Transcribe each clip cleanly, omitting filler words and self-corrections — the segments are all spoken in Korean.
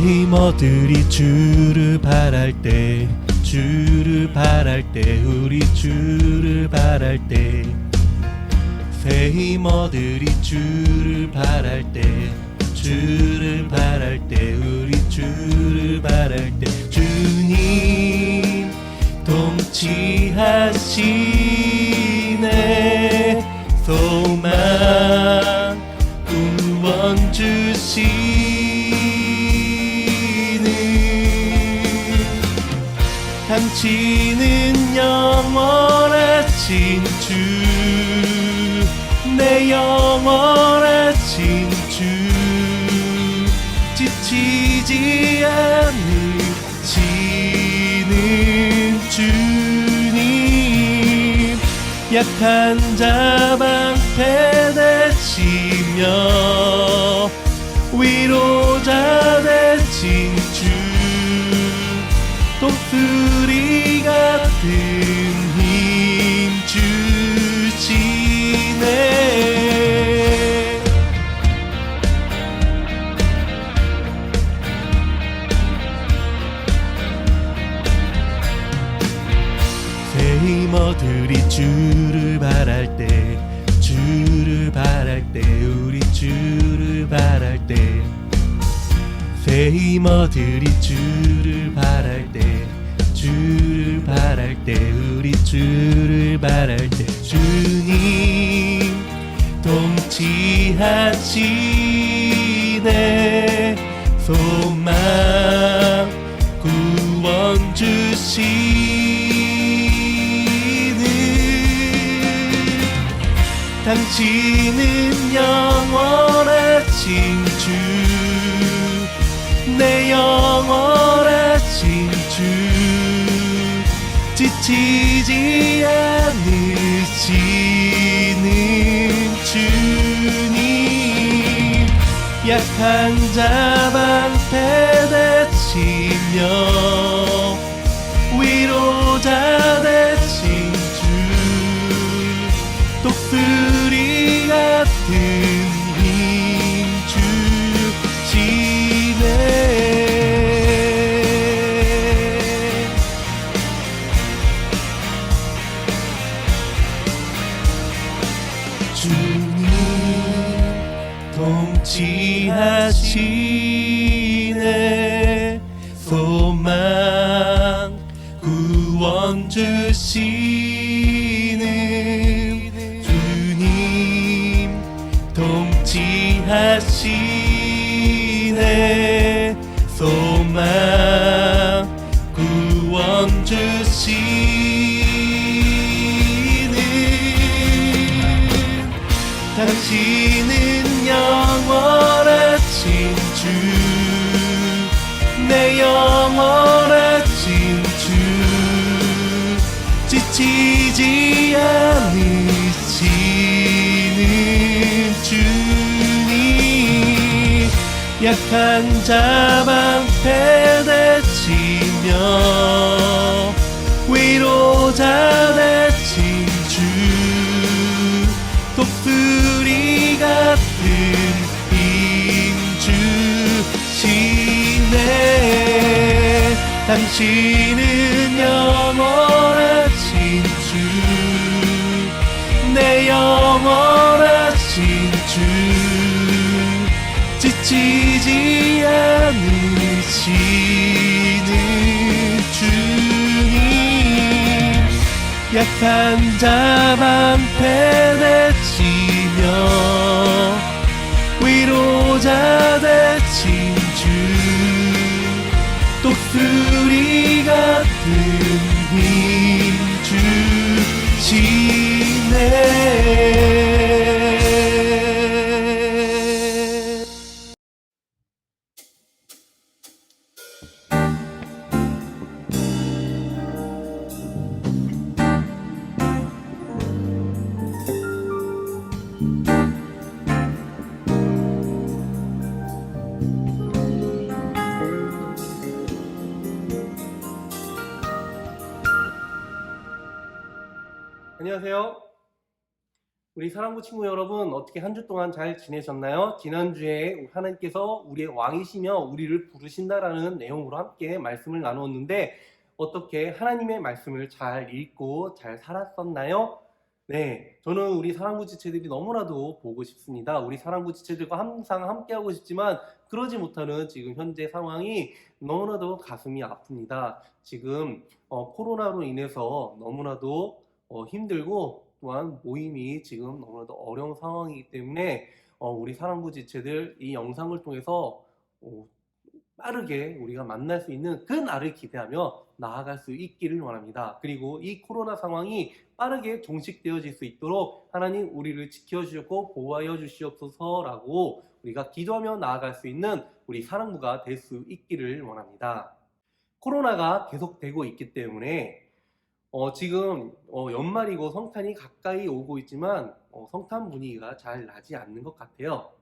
힘어들이 주를 바랄 때, 주를 바랄 때, 우리 주를 바랄 때, 새 힘어들이 주를 바랄 때, 주를 바랄 때, 우리 주를 바랄 때, 주님 통치하시네. 소망 구원 주시는 당신은 영원하신 주, 내 영원하신 주, 지치지 않으시는 주님, 약한 자 방패 되시며 위로자 되신 주, 독수리 같은 힘 주시네. 새 힘어들이 주를 바랄 때, 주를 바랄 때, 우리 주를 바랄 때, 새 힘어들이 주를 바랄 때, 주를 바랄 때, 우리 주를 바랄 때, 주님 통치하시네. 소망 구원 주시는 당신은 영원하신 주, 내 영원하신 주, 지치지 않으시는 주님, 약한 자 방패 되시며 위로자 되신 주, 독수리 같은 힘 주시네. 주님 통치하시네. 소망 구원 주시는 주님 통치하시네. 소망 구원 주시는 당신은 영원하신 주, 내 영원하신 주, 지치지 않으시는 주님, 약한 자 방패 되시며 위로자 되신 주, 독수리 같은 힘 주시네. 당신은 영원하신 주, 내 영원하신 주, 지치지 않으시는 주님, 약한 자 방패 되시며 위로자 되신 주, 독수리 같은 힘 주시네. 안녕하세요. 우리 사랑부 친구 여러분, 어떻게 한 주 동안 잘 지내셨나요? 지난주에 하나님께서 우리의 왕이시며 우리를 부르신다라는 내용으로 함께 말씀을 나누었는데, 어떻게 하나님의 말씀을 잘 읽고 잘 살았었나요? 네, 저는 우리 사랑부 지체들이 너무나도 보고 싶습니다. 우리 사랑부 지체들과 항상 함께하고 싶지만 그러지 못하는 지금 현재 상황이 너무나도 가슴이 아픕니다. 지금 코로나로 인해서 너무나도 힘들고, 또한 모임이 지금 너무나도 어려운 상황이기 때문에 우리 사랑부 지체들 이 영상을 통해서 어, 빠르게 우리가 만날 수 있는 그 날을 기대하며 나아갈 수 있기를 원합니다. 그리고 이 코로나 상황이 빠르게 종식되어질 수 있도록 하나님 우리를 지켜주셨고 보호하여 주시옵소서라고 우리가 기도하며 나아갈 수 있는 우리 사랑부가 될 수 있기를 원합니다. 코로나가 계속되고 있기 때문에 지금 연말이고 성탄이 가까이 오고 있지만 성탄 분위기가 잘 나지 않는 것 같아요.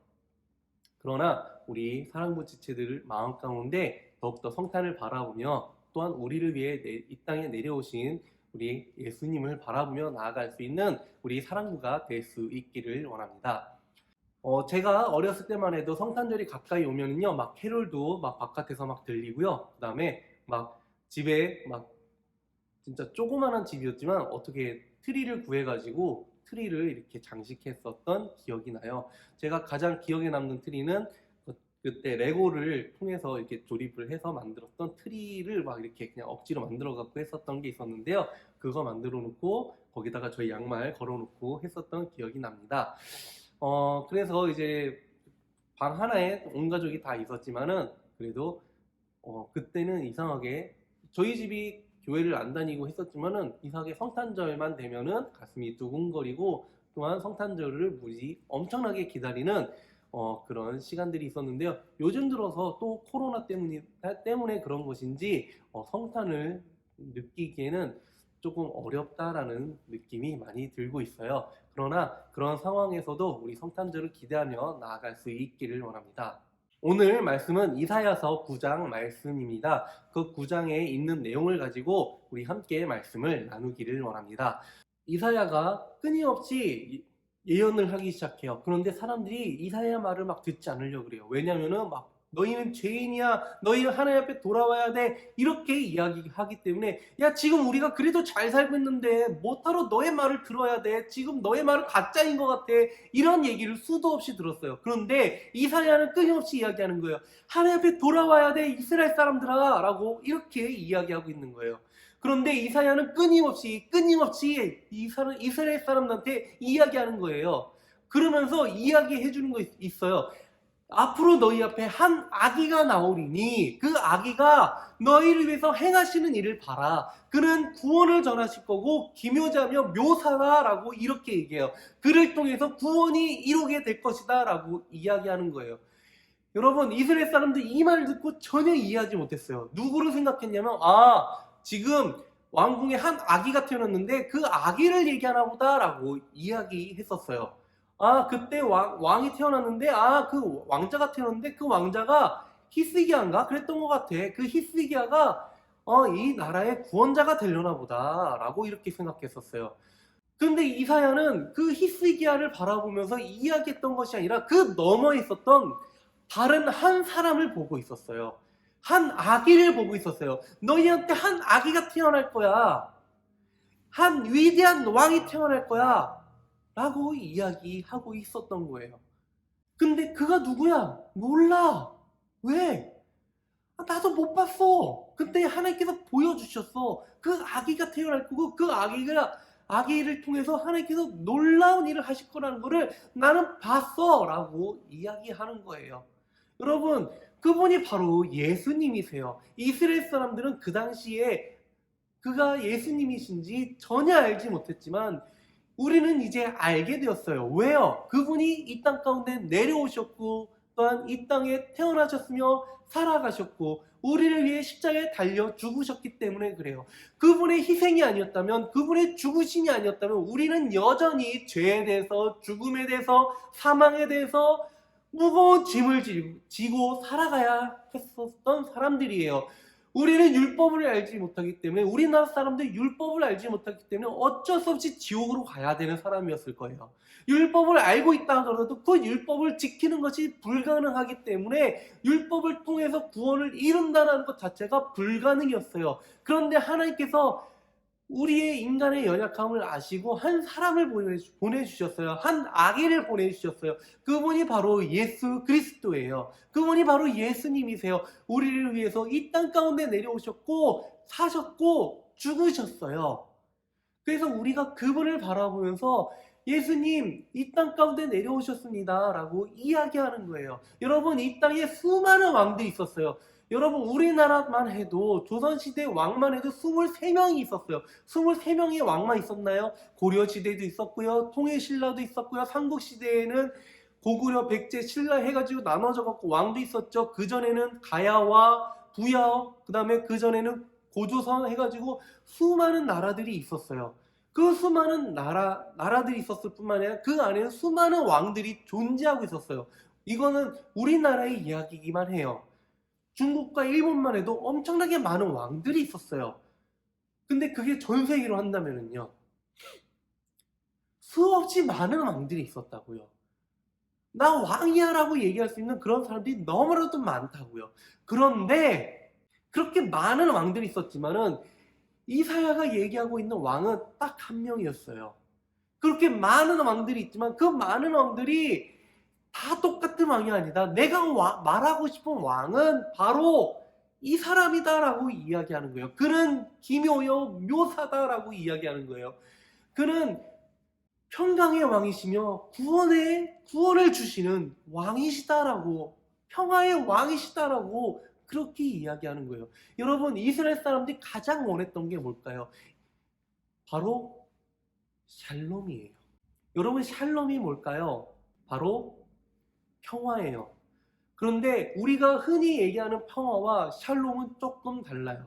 그러나 우리 사랑부 지체들 마음 가운데 더욱더 성탄을 바라보며, 또한 우리를 위해 이 땅에 내려오신 우리 예수님을 바라보며 나아갈 수 있는 우리 사랑부가 될 수 있기를 원합니다. 제가 어렸을 때만 해도 성탄절이 가까이 오면은요, 막 캐롤도 막 바깥에서 막 들리고요. 그 다음에 막 집에 막 진짜 조그마한 집이었지만 어떻게 트리를 구해가지고 트리를 이렇게 장식했었던 기억이 나요. 제가 가장 기억에 남는 트리는 그때 레고를 통해서 이렇게 조립을 해서 만들었던 트리를 막 이렇게 그냥 억지로 만들어 갖고 했었던 게 있었는데요. 그거 만들어 놓고 거기다가 저희 양말 걸어 놓고 했었던 기억이 납니다. 그래서 이제 방 하나에 온 가족이 다 있었지만은 그래도 그때는 이상하게 저희 집이 교회를 안 다니고 했었지만은 이상하게 성탄절만 되면은 가슴이 두근거리고, 또한 성탄절을 무지 엄청나게 기다리는 그런 시간들이 있었는데요. 요즘 들어서 또 코로나 때문에 그런 것인지 성탄을 느끼기에는 조금 어렵다라는 느낌이 많이 들고 있어요. 그러나 그런 상황에서도 우리 성탄절을 기대하며 나아갈 수 있기를 원합니다. 오늘 말씀은 이사야서 9장 말씀입니다. 그 9장에 있는 내용을 가지고 우리 함께 말씀을 나누기를 원합니다. 이사야가 끊임없이 예언을 하기 시작해요. 그런데 사람들이 이사야 말을 막 듣지 않으려고 그래요. 왜냐면은 막 너희는 죄인이야, 너희는 하나님 앞에 돌아와야 돼, 이렇게 이야기하기 때문에, 야 지금 우리가 그래도 잘 살고 있는데 뭐하러 너의 말을 들어야 돼, 지금 너의 말은 가짜인 것 같아, 이런 얘기를 수도 없이 들었어요. 그런데 이사야는 끊임없이 이야기하는 거예요. 하나님 앞에 돌아와야 돼 이스라엘 사람들아 라고 이렇게 이야기하고 있는 거예요. 그런데 이사야는 끊임없이 이스라엘 사람들한테 이야기하는 거예요. 그러면서 이야기해 주는 거 있어요. 앞으로 너희 앞에 한 아기가 나오리니 그 아기가 너희를 위해서 행하시는 일을 봐라. 그는 구원을 전하실 거고 기묘자며 묘사라라고 이렇게 얘기해요. 그를 통해서 구원이 이루게 될 것이다 라고 이야기하는 거예요. 여러분, 이스라엘 사람들 이 말 듣고 전혀 이해하지 못했어요. 누구를 생각했냐면, 지금 왕궁에 한 아기가 태어났는데 그 아기를 얘기하나 보다라고 이야기했었어요. 그때 왕이 태어났는데, 그 왕자가 태어났는데 그 왕자가 히스기야인가? 그랬던 것 같아. 그 히스기야가 이 나라의 구원자가 되려나 보다라고 이렇게 생각했었어요. 근데 이사야는 그 히스기야를 바라보면서 이야기했던 것이 아니라 그 너머에 있었던 다른 한 사람을 보고 있었어요. 한 아기를 보고 있었어요. 너희한테 한 아기가 태어날 거야. 한 위대한 왕이 태어날 거야. 라고 이야기하고 있었던 거예요. 근데 그가 누구야? 몰라. 왜? 나도 못 봤어. 그때 하나님께서 보여주셨어. 그 아기가 태어날 거고 그 아기를 통해서 하나님께서 놀라운 일을 하실 거라는 거를 나는 봤어 라고 이야기하는 거예요. 여러분, 그분이 바로 예수님이세요. 이스라엘 사람들은 그 당시에 그가 예수님이신지 전혀 알지 못했지만 우리는 이제 알게 되었어요. 왜요? 그분이 이 땅 가운데 내려오셨고 또한 이 땅에 태어나셨으며 살아가셨고 우리를 위해 십자가에 달려 죽으셨기 때문에 그래요. 그분의 희생이 아니었다면, 그분의 죽으심이 아니었다면 우리는 여전히 죄에 대해서, 죽음에 대해서, 사망에 대해서 무거운 짐을 지고 살아가야 했었던 사람들이에요. 우리는 율법을 알지 못하기 때문에, 우리나라 사람들이 율법을 알지 못하기 때문에 어쩔 수 없이 지옥으로 가야 되는 사람이었을 거예요. 율법을 알고 있다 하더라도 그 율법을 지키는 것이 불가능하기 때문에 율법을 통해서 구원을 이룬다는 것 자체가 불가능이었어요. 그런데 하나님께서 우리의 인간의 연약함을 아시고 한 사람을 보내주셨어요. 한 아기를 보내주셨어요. 그분이 바로 예수 그리스도예요. 그분이 바로 예수님이세요. 우리를 위해서 이 땅 가운데 내려오셨고 사셨고 죽으셨어요. 그래서 우리가 그분을 바라보면서 예수님 이 땅 가운데 내려오셨습니다 라고 이야기하는 거예요. 여러분, 이 땅에 수많은 왕들이 있었어요. 여러분, 우리나라만 해도 조선시대 왕만 해도 23명이 있었어요. 23명의 왕만 있었나요? 고려시대도 있었고요, 통일신라도 있었고요, 삼국시대에는 고구려, 백제, 신라 해가지고 나눠져 갖고 왕도 있었죠. 그전에는 가야와 부야, 그 다음에 그전에는 고조선 해가지고 수많은 나라들이 있었어요. 그 수많은 나라들이 있었을 뿐만 아니라 그 안에는 수많은 왕들이 존재하고 있었어요. 이거는 우리나라의 이야기이기만 해요. 중국과 일본만 해도 엄청나게 많은 왕들이 있었어요. 근데 그게 전 세계로 한다면요, 수없이 많은 왕들이 있었다고요. 나 왕이야 라고 얘기할 수 있는 그런 사람들이 너무나도 많다고요. 그런데 그렇게 많은 왕들이 있었지만은 이사야가 얘기하고 있는 왕은 딱 한 명이었어요. 그렇게 많은 왕들이 있지만 그 많은 왕들이 다 똑같은 왕이 아니다. 내가 말하고 싶은 왕은 바로 이 사람이다라고 이야기하는 거예요. 그는 기묘요 묘사다라고 이야기하는 거예요. 그는 평강의 왕이시며 구원을 주시는 왕이시다라고, 평화의 왕이시다라고 그렇게 이야기하는 거예요. 여러분, 이스라엘 사람들이 가장 원했던 게 뭘까요? 바로 샬롬이에요. 여러분, 샬롬이 뭘까요? 바로 평화예요. 그런데 우리가 흔히 얘기하는 평화와 샬롬은 조금 달라요.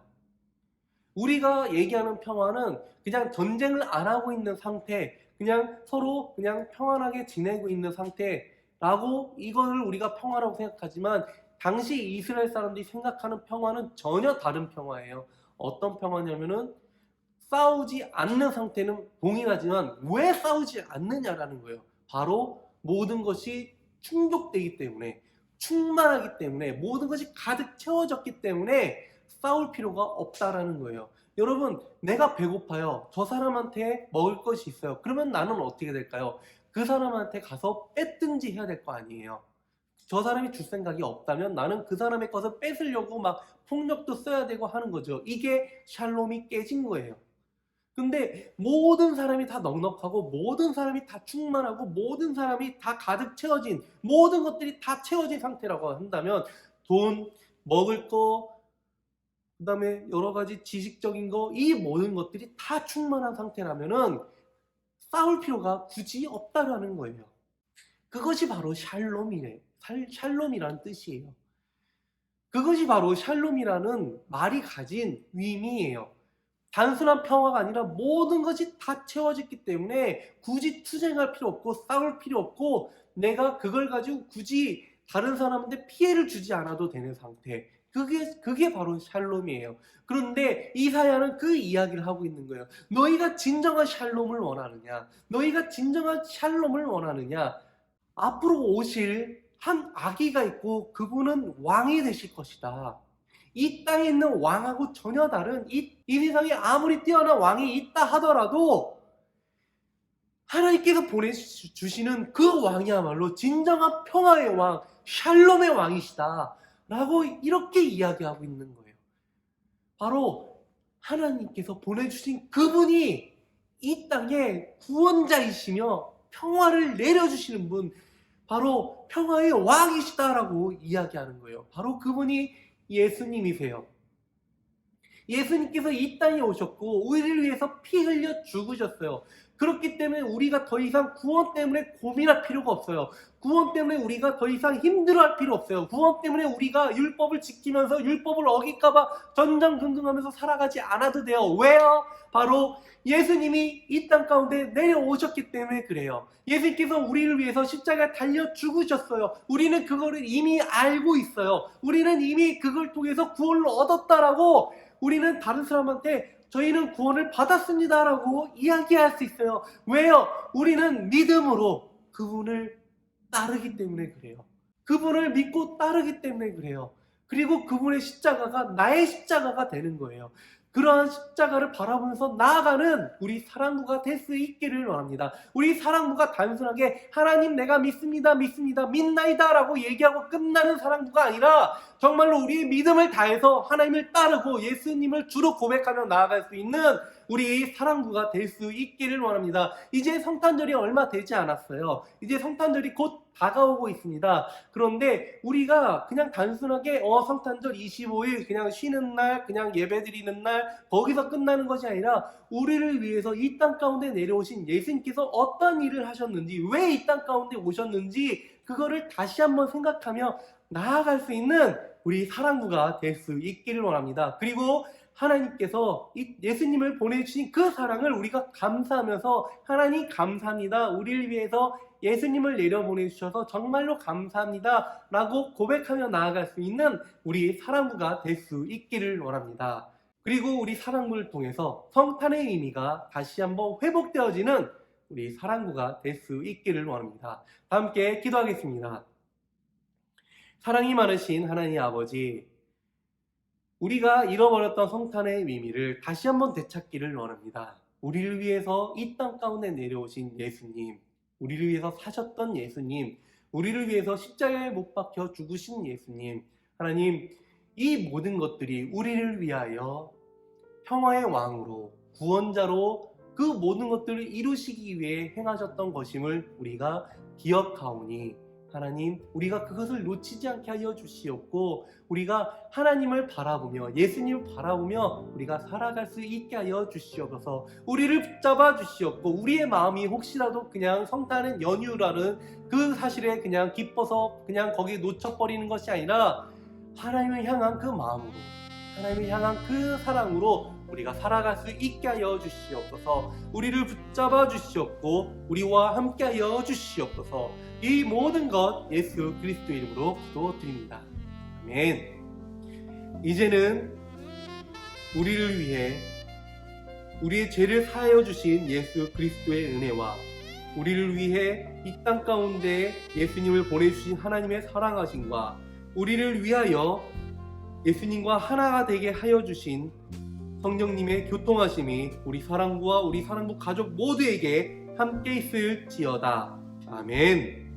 우리가 얘기하는 평화는 그냥 전쟁을 안 하고 있는 상태, 그냥 서로 그냥 평안하게 지내고 있는 상태라고, 이거를 우리가 평화라고 생각하지만 당시 이스라엘 사람들이 생각하는 평화는 전혀 다른 평화예요. 어떤 평화냐면은 싸우지 않는 상태는 동일하지만 왜 싸우지 않느냐라는 거예요. 바로 모든 것이 충족되기 때문에, 충만하기 때문에, 모든 것이 가득 채워졌기 때문에 싸울 필요가 없다라는 거예요. 여러분, 내가 배고파요. 저 사람한테 먹을 것이 있어요. 그러면 나는 어떻게 될까요? 그 사람한테 가서 뺏든지 해야 될 거 아니에요. 저 사람이 줄 생각이 없다면 나는 그 사람의 것을 뺏으려고 막 폭력도 써야 되고 하는 거죠. 이게 샬롬이 깨진 거예요. 근데 모든 사람이 다 넉넉하고 모든 사람이 다 충만하고 모든 사람이 다 가득 채워진, 모든 것들이 다 채워진 상태라고 한다면, 돈, 먹을 거, 그 다음에 여러 가지 지식적인 거, 이 모든 것들이 다 충만한 상태라면은 싸울 필요가 굳이 없다라는 거예요. 그것이 바로 샬롬이라는 뜻이에요. 그것이 바로 샬롬이라는 말이 가진 의미예요. 단순한 평화가 아니라 모든 것이 다 채워졌기 때문에 굳이 투쟁할 필요 없고 싸울 필요 없고 내가 그걸 가지고 굳이 다른 사람한테 피해를 주지 않아도 되는 상태. 그게 바로 샬롬이에요. 그런데 이사야는 그 이야기를 하고 있는 거예요. 너희가 진정한 샬롬을 원하느냐? 너희가 진정한 샬롬을 원하느냐? 앞으로 오실 한 아기가 있고 그분은 왕이 되실 것이다. 이 땅에 있는 왕하고 전혀 다른, 이 세상에 아무리 뛰어난 왕이 있다 하더라도 하나님께서 보내주시는 그 왕이야말로 진정한 평화의 왕, 샬롬의 왕이시다 라고 이렇게 이야기하고 있는 거예요. 바로 하나님께서 보내주신 그분이 이 땅에 구원자이시며 평화를 내려주시는 분, 바로 평화의 왕이시다라고 이야기하는 거예요. 바로 그분이 예수님이세요. 예수님께서 이 땅에 오셨고 우리를 위해서 피 흘려 죽으셨어요. 그렇기 때문에 우리가 더 이상 구원 때문에 고민할 필요가 없어요. 구원 때문에 우리가 더 이상 힘들어할 필요 없어요. 구원 때문에 우리가 율법을 지키면서 율법을 어길까봐 전전긍긍하면서 살아가지 않아도 돼요. 왜요? 바로 예수님이 이 땅 가운데 내려오셨기 때문에 그래요. 예수님께서 우리를 위해서 십자가에 달려 죽으셨어요. 우리는 그거를 이미 알고 있어요. 우리는 이미 그걸 통해서 구원을 얻었다라고 우리는 다른 사람한테 저희는 구원을 받았습니다라고 이야기할 수 있어요. 왜요? 우리는 믿음으로 그분을 따르기 때문에 그래요. 그분을 믿고 따르기 때문에 그래요. 그리고 그분의 십자가가 나의 십자가가 되는 거예요. 그러한 십자가를 바라보면서 나아가는 우리 사랑부가 될 수 있기를 원합니다. 우리 사랑부가 단순하게 하나님 내가 믿습니다, 믿나이다 라고 얘기하고 끝나는 사랑부가 아니라 정말로 우리의 믿음을 다해서 하나님을 따르고 예수님을 주로 고백하며 나아갈 수 있는 우리 사랑부가 될 수 있기를 원합니다. 이제 성탄절이 얼마 되지 않았어요. 이제 성탄절이 곧 다가오고 있습니다. 그런데 우리가 그냥 단순하게 성탄절 25일 그냥 쉬는 날, 그냥 예배 드리는 날 거기서 끝나는 것이 아니라 우리를 위해서 이 땅 가운데 내려오신 예수님께서 어떤 일을 하셨는지, 왜 이 땅 가운데 오셨는지 그거를 다시 한번 생각하며 나아갈 수 있는 우리 사랑부가 될 수 있기를 원합니다. 그리고 하나님께서 예수님을 보내주신 그 사랑을 우리가 감사하면서 하나님 감사합니다. 우리를 위해서 예수님을 내려보내주셔서 정말로 감사합니다 라고 고백하며 나아갈 수 있는 우리 사랑부가 될 수 있기를 원합니다. 그리고 우리 사랑부를 통해서 성탄의 의미가 다시 한번 회복되어지는 우리 사랑부가 될 수 있기를 원합니다. 다 함께 기도하겠습니다. 사랑이 많으신 하나님 아버지, 우리가 잃어버렸던 성탄의 의미를 다시 한번 되찾기를 원합니다. 우리를 위해서 이 땅 가운데 내려오신 예수님, 우리를 위해서 사셨던 예수님, 우리를 위해서 십자가에 못 박혀 죽으신 예수님, 하나님, 이 모든 것들이 우리를 위하여 평화의 왕으로, 구원자로 그 모든 것들을 이루시기 위해 행하셨던 것임을 우리가 기억하오니 하나님, 우리가 그것을 놓치지 않게 하여 주시옵고 우리가 하나님을 바라보며 예수님을 바라보며 우리가 살아갈 수 있게 하여 주시옵소서. 우리를 붙잡아 주시옵고 우리의 마음이 혹시라도 그냥 성탄은 연휴라는 그 사실에 그냥 기뻐서 그냥 거기에 놓쳐버리는 것이 아니라 하나님을 향한 그 마음으로, 하나님을 향한 그 사랑으로 우리가 살아갈 수 있게 하여 주시옵소서. 우리를 붙잡아 주시옵고 우리와 함께 하여 주시옵소서. 이 모든 것 예수 그리스도 이름으로 기도드립니다. 아멘. 이제는 우리를 위해 우리의 죄를 사하여 주신 예수 그리스도의 은혜와 우리를 위해 이 땅 가운데 예수님을 보내주신 하나님의 사랑하심과 우리를 위하여 예수님과 하나가 되게 하여 주신 성령님의 교통하심이 우리 사랑부와 우리 사랑부 가족 모두에게 함께 있을지어다. 아멘.